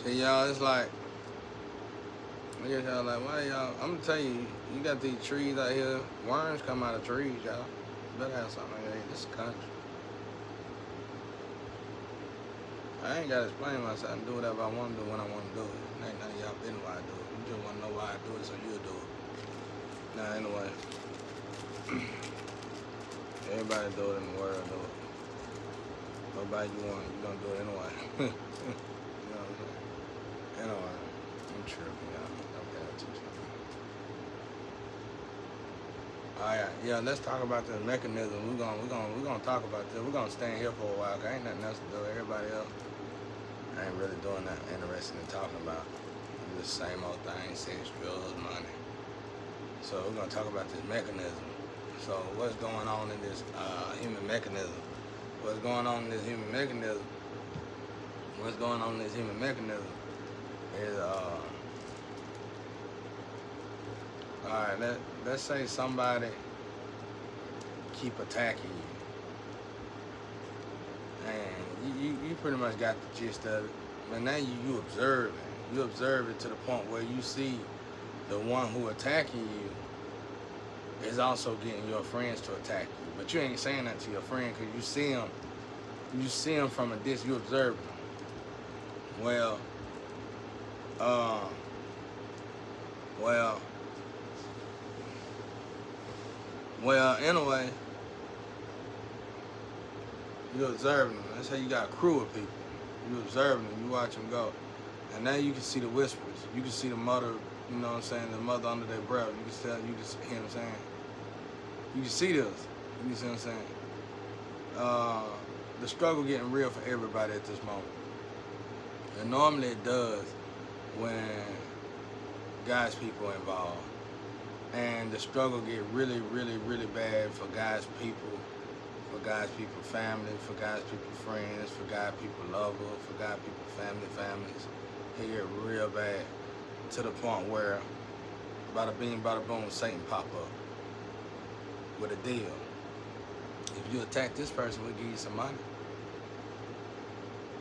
See, y'all, it's like, I guess y'all like, why y'all? I'm gonna tell you, you got these trees out here. Worms come out of trees, y'all. Better have something like that. This is country. I ain't gotta explain myself. I can do whatever I want to do when I want to do it. It ain't none of y'all business why I do it. You just want to know why I do it, so you'll do it. Nah, anyway, everybody do it in the world, do it. Nobody you want, you gonna do it anyway. You know what I'm saying? Anyway, I'm tripping, y'all. Don't pay attention. Alright, yeah, let's talk about this mechanism. We're gonna talk about this. We're gonna stay in here for a while, cause ain't nothing else to do. Everybody else ain't really doing that interesting in talking about. The same old thing, sex, drugs, money. So we're gonna talk about this mechanism. So what's going on in this human mechanism? What's going on in this human mechanism? What's going on in this human mechanism is alright, let's say somebody keep attacking you. And you pretty much got the gist of it. But now you observing. You observe it to the point where you see the one who attacking you is also getting your friends to attack you. But you ain't saying that to your friend because you see him from a distance, you observe him. Well, anyway, you observing them. That's how you got a crew of people. You observing them, you watch them go. And now you can see the whispers. You can see the mother, you know what I'm saying, the mother under their breath. You can tell, you can hear what I'm saying. You can see this. You see what I'm saying? The struggle getting real for everybody at this moment. And normally it does when God's people are involved. And the struggle get really, really, really bad for God's people family, for God's people friends, for God's people lovers, for God's people families. It get real bad to the point where bada bing, bada boom, Satan pop up with a deal. If you attack this person, we'll give you some money.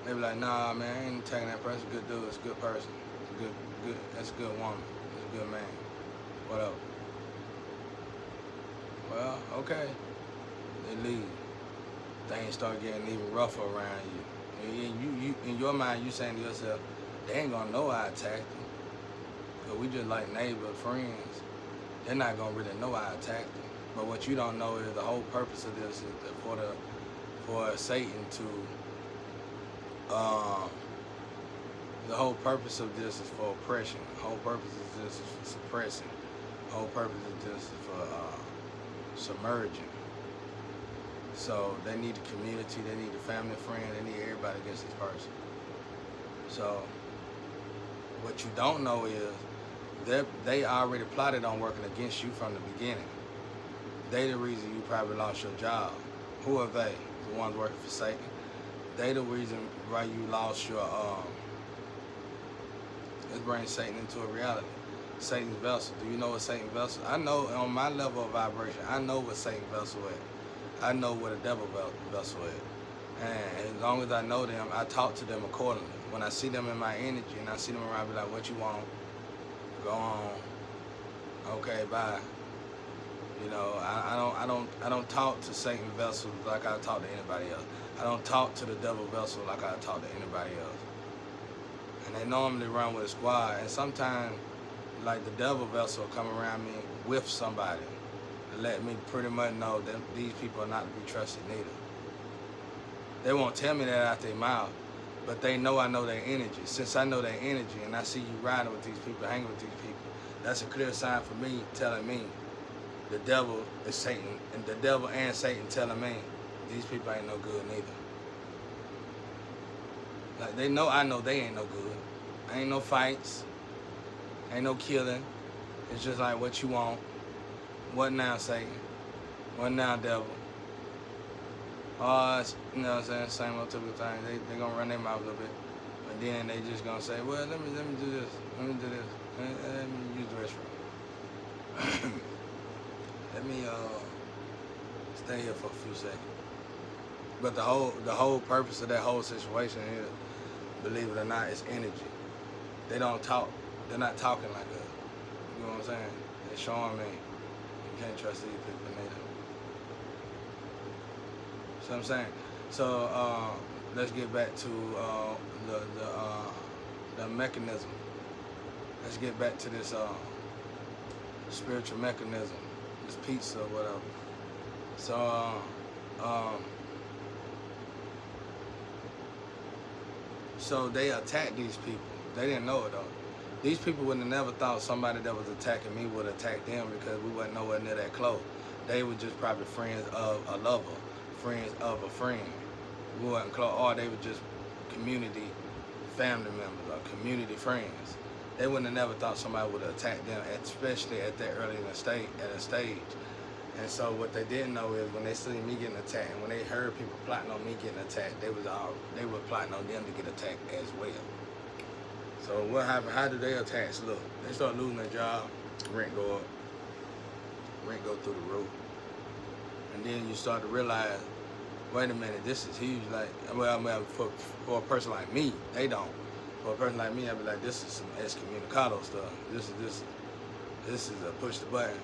They be like, nah, man, I ain't attacking that person. Good dude, it's a good person. It's a good, that's a good woman. It's a good man. What else? Well, okay. They leave. Things start getting even rougher around you. You in your mind, you saying to yourself, they ain't gonna know I attacked them. Cause we just like neighbor, friends. They're not gonna really know I attacked them. But what you don't know is the whole purpose of this is for Satan to, the whole purpose of this is for oppression. The whole purpose of this is for suppressing. The whole purpose of this is for submerging. So they need the community, they need the family, friend, they need everybody against this person. So what you don't know is that they already plotted on working against you from the beginning. They the reason you probably lost your job. Who are they? The ones working for Satan. They the reason why you lost your let's bring Satan into a reality. Satan's vessel. Do you know what Satan's vessel? I know on my level of vibration, I know what Satan's vessel is. I know what a devil vessel is. And as long as I know them, I talk to them accordingly. When I see them in my energy and I see them around, I be like, what you want? Go on. Okay, bye. You know, I don't talk to Satan vessels like I talk to anybody else. I don't talk to the devil vessel like I talk to anybody else. And they normally run with a squad. And sometimes, like the devil vessel come around me with somebody to let me pretty much know that these people are not to be trusted neither. They won't tell me that out their mouth, but they know I know their energy. Since I know their energy and I see you riding with these people, hanging with these people, that's a clear sign for me, telling me the devil is Satan, and the devil and Satan telling me these people ain't no good neither. Like they know I know they ain't no good. Ain't no fights, ain't no killing. It's just like what you want. What now, Satan? What now, devil? Oh, you know what I'm saying? Same old typical thing. They gonna run their mouth a little bit, but then they just gonna say, well, let me do this. Let me do this. Let me use the restroom. Let me stay here for a few seconds. But the whole purpose of that whole situation is, believe it or not, is energy. they don't talk. They're not talking like us. You know what I'm saying? They're showing me you can't trust these people, neither. See what I'm saying? So let's get back to the mechanism. Let's get back to this spiritual mechanism, this pizza or whatever. So they attacked these people. They didn't know it though. These people would have never thought somebody that was attacking me would attack them because we wasn't nowhere near that close. They were just probably friends of a lover, friends of a friend. We wasn't close, or they were just community family members or community friends. They wouldn't have never thought somebody would attack them, especially at that early in the stage, at a stage. And so what they didn't know is when they see me getting attacked, and when they heard people plotting on me getting attacked, they were plotting on them to get attacked as well. So what happened? How do they attacks look? They start losing their job, rent go up, rent go through the roof, and then you start to realize, wait a minute, this is huge. Like, well, for a person like me, they don't. For a person like me, I'd be like, this is some excommunicado stuff. This is a push the button.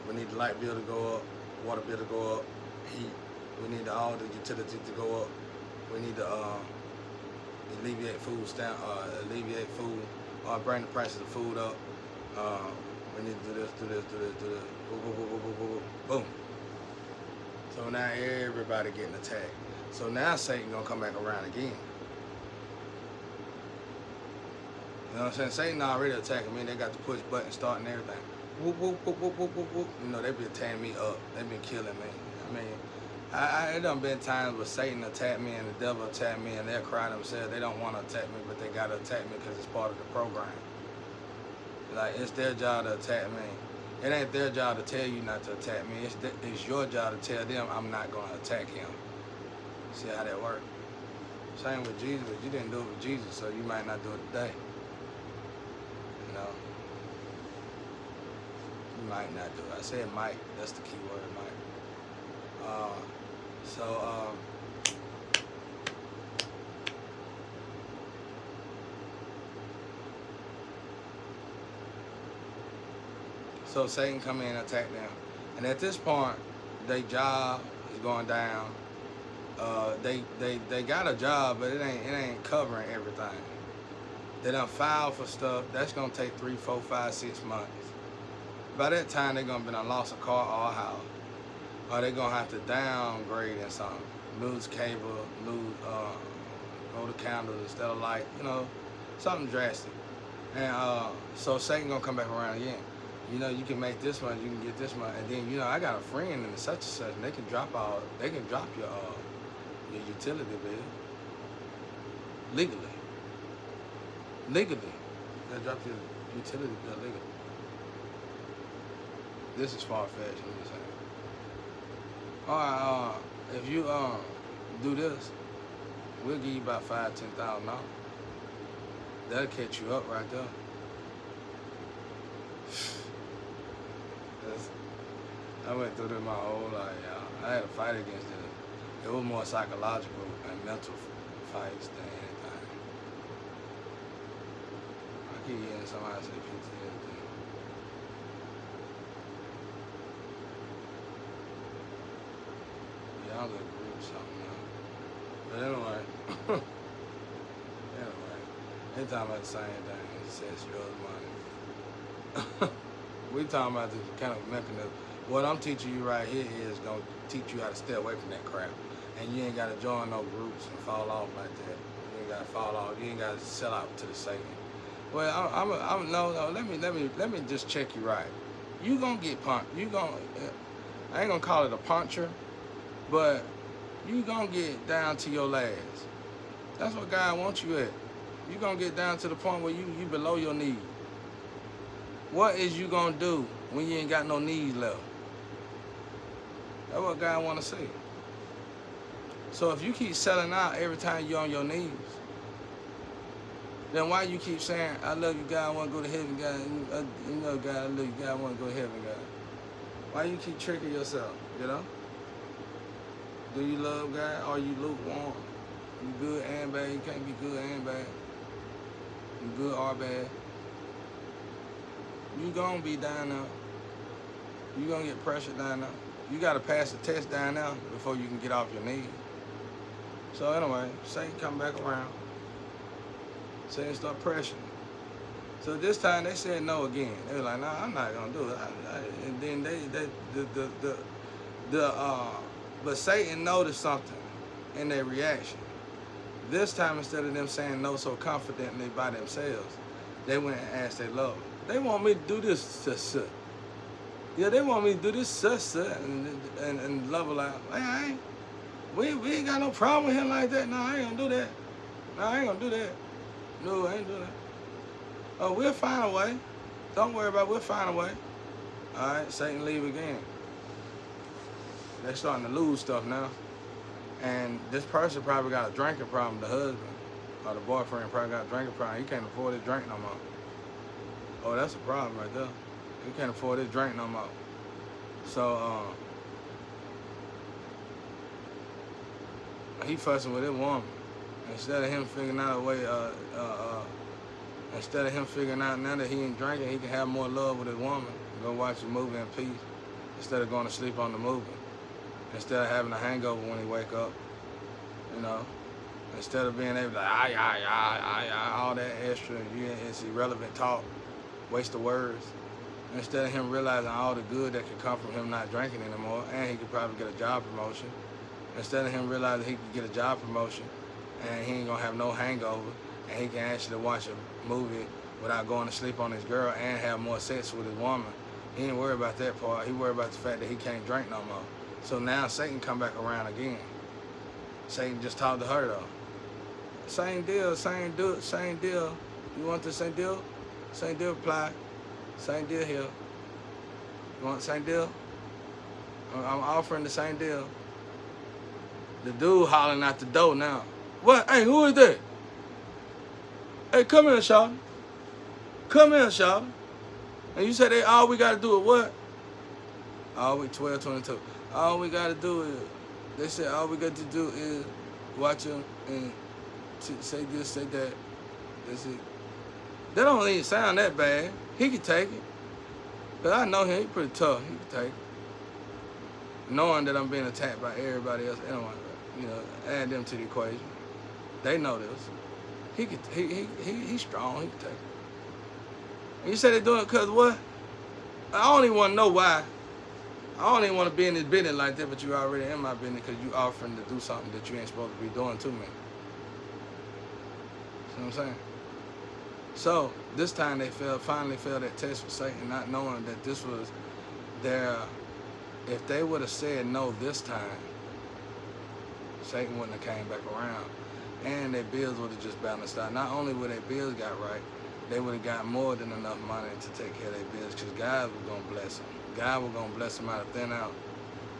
We need the light bill to go up, water bill to go up, heat. We need all the utilities to go up. We need to alleviate food, or bring the prices of food up. We need to do this. Boom. So now everybody getting attacked. So now Satan gonna come back around again. You know what I'm saying? Satan already attacking me. They got the push button starting everything. Whoop, whoop, whoop, whoop, whoop, whoop, whoop. You know, they been tearing me up. They been killing me. I mean, it done been times where Satan attacked me and the devil attacked me and they'll cry themselves. They don't want to attack me, but they got to attack me because it's part of the program. Like, it's their job to attack me. It ain't their job to tell you not to attack me. It's your job to tell them I'm not going to attack him. See how that works? Same with Jesus. You didn't do it with Jesus, so you might not do it today. You know? You might not do it. I said might. That's the key word, might. So Satan come in and attack them. And at this point, their job is going down. They got a job, but it ain't covering everything. They done filed for stuff. That's gonna take 3, 4, 5, 6 months. By that time, they're gonna be done lost a car or a house. Or they're gonna have to downgrade in something. Lose cable, go to candles instead of light, you know, something drastic. And so Satan gonna come back around again. You know, you can make this much, you can get this much, and then, you know, I got a friend in such and such, and they can drop your utility bill legally. They drop your utility bill legally. This is far-fetched, I'm just saying. All right, if you do this, we'll give you about $5,000-$10,000. That'll catch you up right there. I went through this my whole life, y'all. I had to fight against it. It was more psychological and mental fights than anything. I keep hearing somebody say PTSD. Y'all look agree with something now. But anyway, they talking about the same thing. It says yours money. We talking about this kind of mechanism. What I'm teaching you right here is going to teach you how to stay away from that crap. And you ain't got to join no groups and fall off like that. You ain't got to fall off. You ain't got to sell out to the Satan. Well, no. Let me just check you right. You gonna get punched. I ain't gonna call it a puncher, but you gonna get down to your last. That's what God wants you at. You gonna get down to the point where you below your knees. What is you gonna do when you ain't got no knees left? That's what God wanna see. So if you keep selling out every time you're on your knees, then why you keep saying, I love you, God, I wanna go to heaven, God, you know, God, I love you, God, I wanna go to heaven, God. Why you keep tricking yourself, you know? Do you love God? Are you lukewarm? You good and bad? You can't be good and bad. You good or bad. You gonna be down there. You gonna get pressure down there. You gotta pass the test down there before you can get off your knees. So anyway, Satan come back around. Satan start pressuring. So this time they said no again. They were like, "Nah, I'm not gonna do it." And then but Satan noticed something in their reaction. This time, instead of them saying no so confidently by themselves, they went and asked their Lord. They want me to do this, sir. Yeah, they want me to do this, sir. And love was like, hey, we ain't got no problem with him like that. No, I ain't gonna do that. No, I ain't gonna do that. No, I ain't doing that. Oh, we'll find a way. Don't worry about it. We'll find a way. All right, Satan leave again. They're starting to lose stuff now. And this person probably got a drinking problem, the husband or the boyfriend probably got a drinking problem. He can't afford his drink no more. Oh, that's a problem right there. He can't afford his drink no more. So, he fussing with his woman. Instead of him figuring out a way, instead of him figuring out now that he ain't drinking, he can have more love with his woman. Go watch a movie in peace instead of going to sleep on the movie. Instead of having a hangover when he wake up, you know. Instead of being able to all that extra, it's irrelevant talk, waste of words. Instead of him realizing all the good that could come from him not drinking anymore, and he could probably get a job promotion. Instead of him realizing he could get a job promotion, and he ain't gonna have no hangover, and he can actually watch a movie without going to sleep on his girl and have more sex with his woman. He ain't worried about that part. He worried about the fact that he can't drink no more. So now Satan come back around again. Satan just talked to her though. Same deal, same deal. You want the same deal? Same deal apply. Same deal here. You want the same deal? I'm offering the same deal. The dude hollering out the door now. What? Hey, who is that? Hey, come here, Shawty. Come here, Shawty. And you said, hey, all we got to do is what? 12:22. All we got to do is, they said all we got to do is watch him and say this, say that. That's it. That don't even sound that bad. He can take it. But I know him, he's pretty tough. He can take it. Knowing that I'm being attacked by everybody else, anyway, you know, add them to the equation. They know this. He's strong, he can take it. And you say they're doing it because what? I don't even want to know why. I don't even want to be in this business like that, but you already in my business because you offering to do something that you ain't supposed to be doing to me. See what I'm saying? So, this time they finally failed that test for Satan, not knowing that this was their, if they would have said no this time, Satan wouldn't have came back around. And their bills would have just balanced out. Not only would their bills got right, they would have got more than enough money to take care of their bills because God was going to bless them. God was going to bless them out of thin out.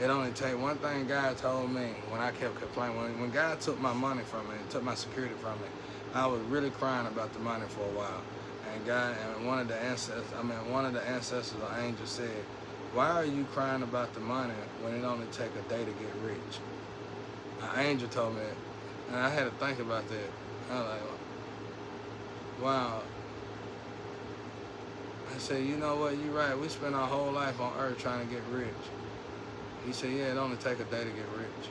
It only take one thing God told me when I kept complaining. When God took my money from me and took my security from me, I was really crying about the money for a while. And God, and one of the ancestors or angels said, why are you crying about the money when it only take a day to get rich? An angel told me that. And I had to think about that. I was like, wow. I said, you know what, you're right. We spend our whole life on earth trying to get rich. He said, yeah, it only take a day to get rich.